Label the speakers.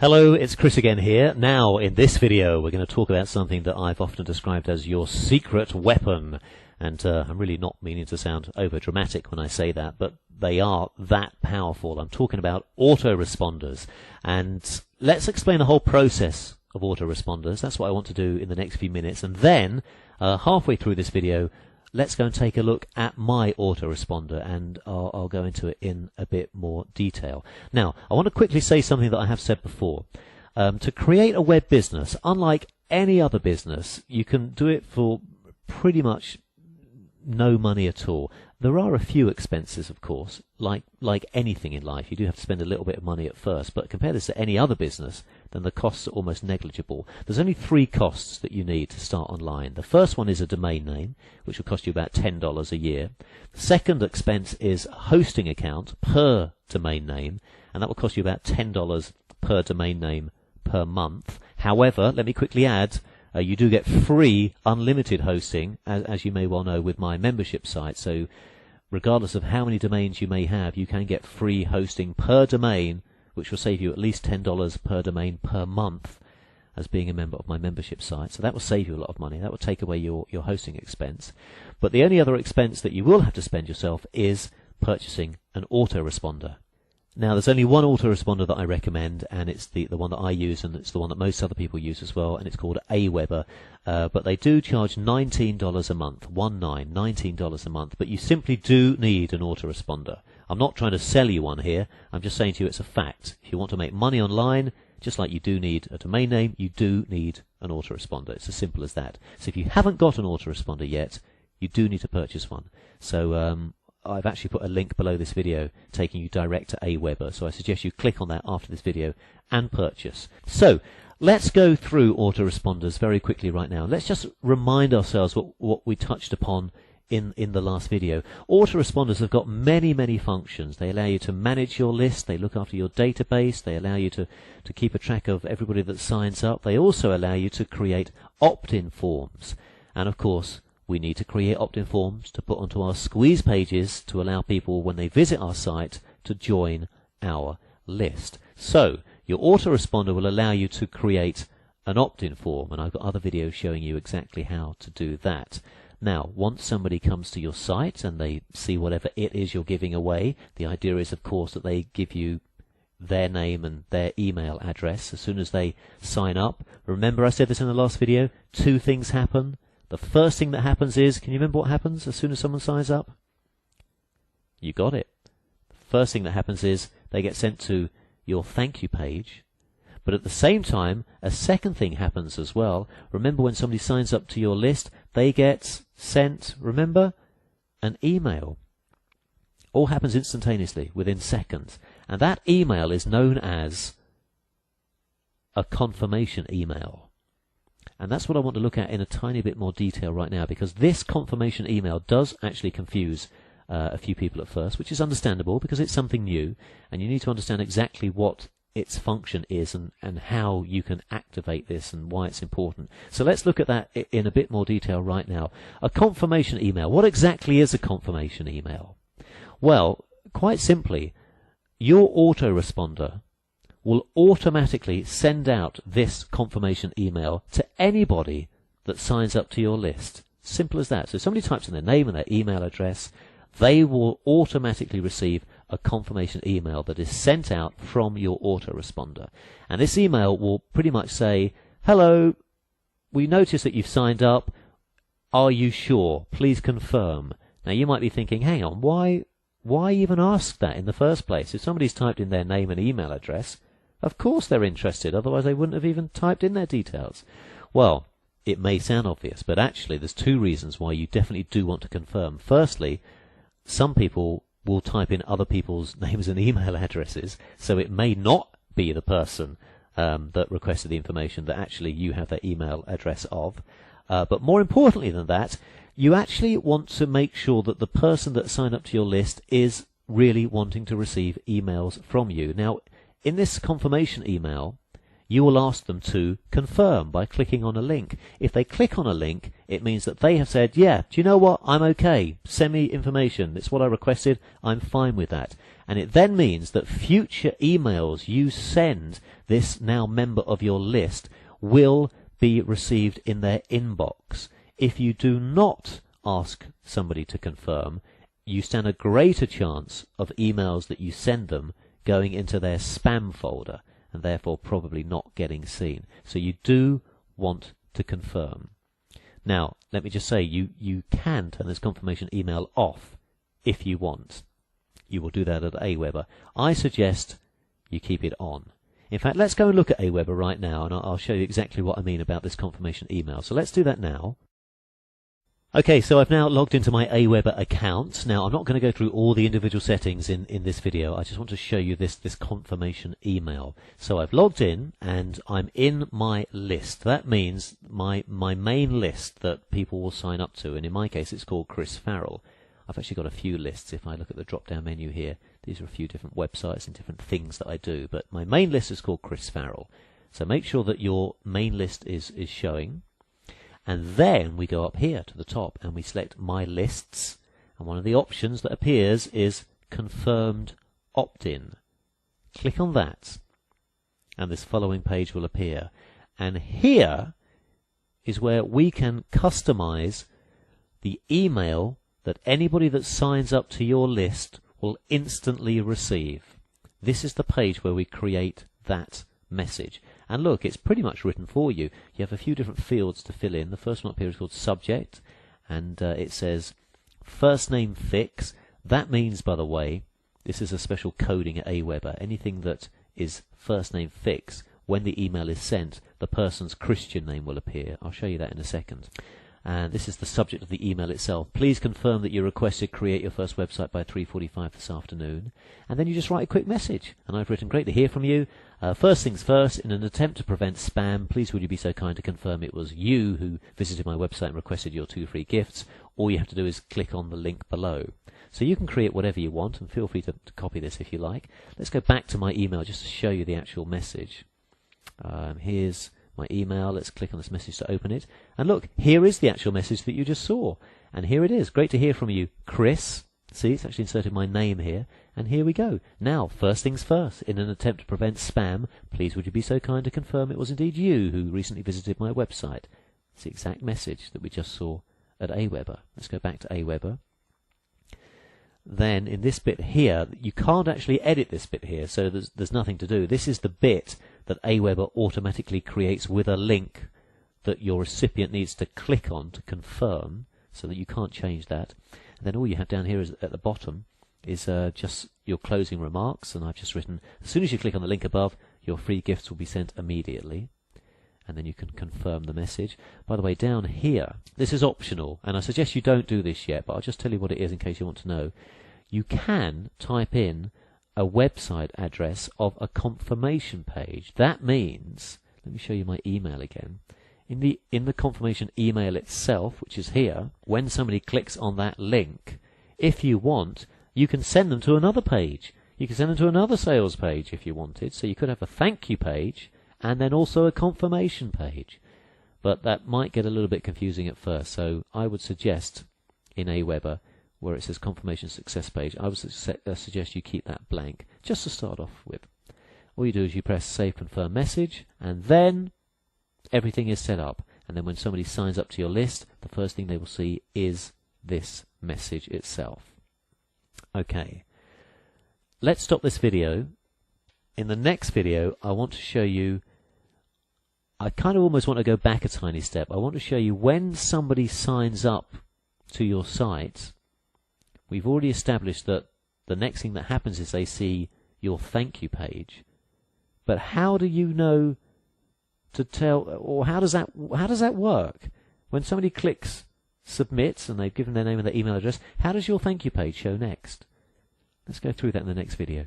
Speaker 1: Hello, it's Chris again here. Now, in this video, we're going to talk about something that I've often described as your secret weapon. And I'm really not meaning to sound over-dramatic when I say that, but they are that powerful. I'm talking about autoresponders. And let's explain the whole process of autoresponders. That's what I want to do in the next few minutes. And then, halfway through this video, let's go and take a look at my autoresponder, and I'll go into it in a bit more detail. Now, I want to quickly say something that I have said before. To create a web business, unlike any other business, you can do it for pretty much no money at all. There are a few expenses, of course, like anything in life. You do have to spend a little bit of money at first, but compare this to any other business, then the costs are almost negligible. There's only 3 costs that you need to start online. The first one is a domain name, which will cost you about $10 a year. The second expense is a hosting account per domain name, and that will cost you about $10 per domain name per month. However, let me quickly add, you do get free unlimited hosting, as you may well know, with my membership site. So regardless of how many domains you may have, you can get free hosting per domain, which will save you at least $10 per domain per month as being a member of my membership site. So that will save you a lot of money. That will take away your hosting expense. But the only other expense that you will have to spend yourself is purchasing an autoresponder. Now, there's only one autoresponder that I recommend, and it's the one that I use, and it's the one that most other people use as well, and it's called Aweber. But they do charge $19 a month, $19 a month, but you simply do need an autoresponder. I'm not trying to sell you one here, I'm just saying to you it's a fact. If you want to make money online, just like you do need a domain name, you do need an autoresponder. It's as simple as that. So if you haven't got an autoresponder yet, you do need to purchase one. So I've actually put a link below this video taking you direct to Aweber, so I suggest you click on that after this video and purchase. So let's go through autoresponders very quickly right now. Let's just remind ourselves what we touched upon in the last video. Autoresponders have got many functions. They allow you to manage your list, they look after your database, they allow you to keep a track of everybody that signs up. They also allow you to create opt-in forms, and of course we need to create opt-in forms to put onto our squeeze pages to allow people, when they visit our site, to join our list. So your autoresponder will allow you to create an opt-in form, and I've got other videos showing you exactly how to do that. Now, once somebody comes to your site and they see whatever it is you're giving away, the idea is, of course, that they give you their name and their email address as soon as they sign up. Remember, I said this in the last video, 2 things happen. The first thing that happens is, can you remember what happens as soon as someone signs up? You got it. The first thing that happens is they get sent to your thank you page. But at the same time, a second thing happens as well. Remember, when somebody signs up to your list, they get sent, remember, an email. All happens instantaneously, within seconds. And that email is known as a confirmation email. And that's what I want to look at in a tiny bit more detail right now, because this confirmation email does actually confuse a few people at first, which is understandable because it's something new, and you need to understand exactly what its function is and how you can activate this and why it's important. So let's look at that in a bit more detail right now. A confirmation email. What exactly is a confirmation email? Well, quite simply, your autoresponder will automatically send out this confirmation email to anybody that signs up to your list. Simple as that. So if somebody types in their name and their email address, they will automatically receive a confirmation email that is sent out from your autoresponder. And this email will pretty much say, hello, we noticed that you've signed up. Are you sure? Please confirm. Now you might be thinking, hang on, why even ask that in the first place? If somebody's typed in their name and email address, of course they're interested, otherwise they wouldn't have even typed in their details. Well, it may sound obvious, but actually there's 2 reasons why you definitely do want to confirm. Firstly, some people will type in other people's names and email addresses, so it may not be the person that requested the information that actually you have their email address of. But more importantly than that, you actually want to make sure that the person that signed up to your list is really wanting to receive emails from you. Now, in this confirmation email, you will ask them to confirm by clicking on a link. If they click on a link, it means that they have said, yeah, do you know what, I'm okay, send me information, it's what I requested, I'm fine with that. And it then means that future emails you send this now member of your list will be received in their inbox. If you do not ask somebody to confirm, you stand a greater chance of emails that you send them going into their spam folder and therefore probably not getting seen. So you do want to confirm. Now, let me just say, you can turn this confirmation email off if you want. You will do that at Aweber. I suggest you keep it on. In fact, let's go and look at Aweber right now, and I'll show you exactly what I mean about this confirmation email. So let's do that now. Okay, so I've now logged into my Aweber account. Now, I'm not going to go through all the individual settings in this video. I just want to show you this confirmation email. So I've logged in, and I'm in my list. That means my main list that people will sign up to, and in my case, it's called Chris Farrell. I've actually got a few lists. If I look at the drop-down menu here, these are a few different websites and different things that I do, but my main list is called Chris Farrell. So make sure that your main list is showing. And then we go up here to the top and we select My Lists, and one of the options that appears is Confirmed Opt-in. Click on that and this following page will appear, and here is where we can customize the email that anybody that signs up to your list will instantly receive. This is the page where we create that message. And look, it's pretty much written for you. You have a few different fields to fill in. The first one up here is called Subject, and it says First Name Fix. That means, by the way, this is a special coding at Aweber. Anything that is First Name Fix, when the email is sent, the person's Christian name will appear. I'll show you that in a second. And this is the subject of the email itself. Please confirm that you requested create your first website by 3:45 this afternoon. And then you just write a quick message. And I've written, great to hear from you. First things first, in an attempt to prevent spam, please would you be so kind to confirm it was you who visited my website and requested your 2 free gifts. All you have to do is click on the link below. So you can create whatever you want, and feel free to copy this if you like. Let's go back to my email just to show you the actual message. Here's my email. Let's click on this message to open it. And look, here is the actual message that you just saw. And here it is. Great to hear from you, Chris. See, it's actually inserted my name here. And here we go. Now, first things first. In an attempt to prevent spam, please would you be so kind to confirm it was indeed you who recently visited my website. It's the exact message that we just saw at Aweber. Let's go back to Aweber. Then in this bit here, you can't actually edit this bit here, so there's nothing to do. This is the bit that Aweber automatically creates with a link that your recipient needs to click on to confirm, so that you can't change that. And then all you have down here is at the bottom is just your closing remarks, and I've just written, as soon as you click on the link above, your free gifts will be sent immediately. And then you can confirm the message. By the way, down here, this is optional, and I suggest you don't do this yet, but I'll just tell you what it is in case you want to know. You can type in a website address of a confirmation page. That means, let me show you my email again. In the confirmation email itself, which is here, when somebody clicks on that link, if you want, you can send them to another page. You can send them to another sales page if you wanted. So you could have a thank you page and then also a confirmation page. But that might get a little bit confusing at first. So I would suggest in Aweber, where it says confirmation success page, I would suggest you keep that blank just to start off with. All you do is you press save confirm message, and then everything is set up. And then when somebody signs up to your list, the first thing they will see is this message itself. Okay, let's stop this video. In the next video, I want to show you, I kind of almost want to go back a tiny step. I want to show you when somebody signs up to your site, we've already established that the next thing that happens is they see your thank you page. But how do you know to tell, or how does that work? When somebody clicks submit and they've given their name and their email address, how does your thank you page show next? Let's go through that in the next video.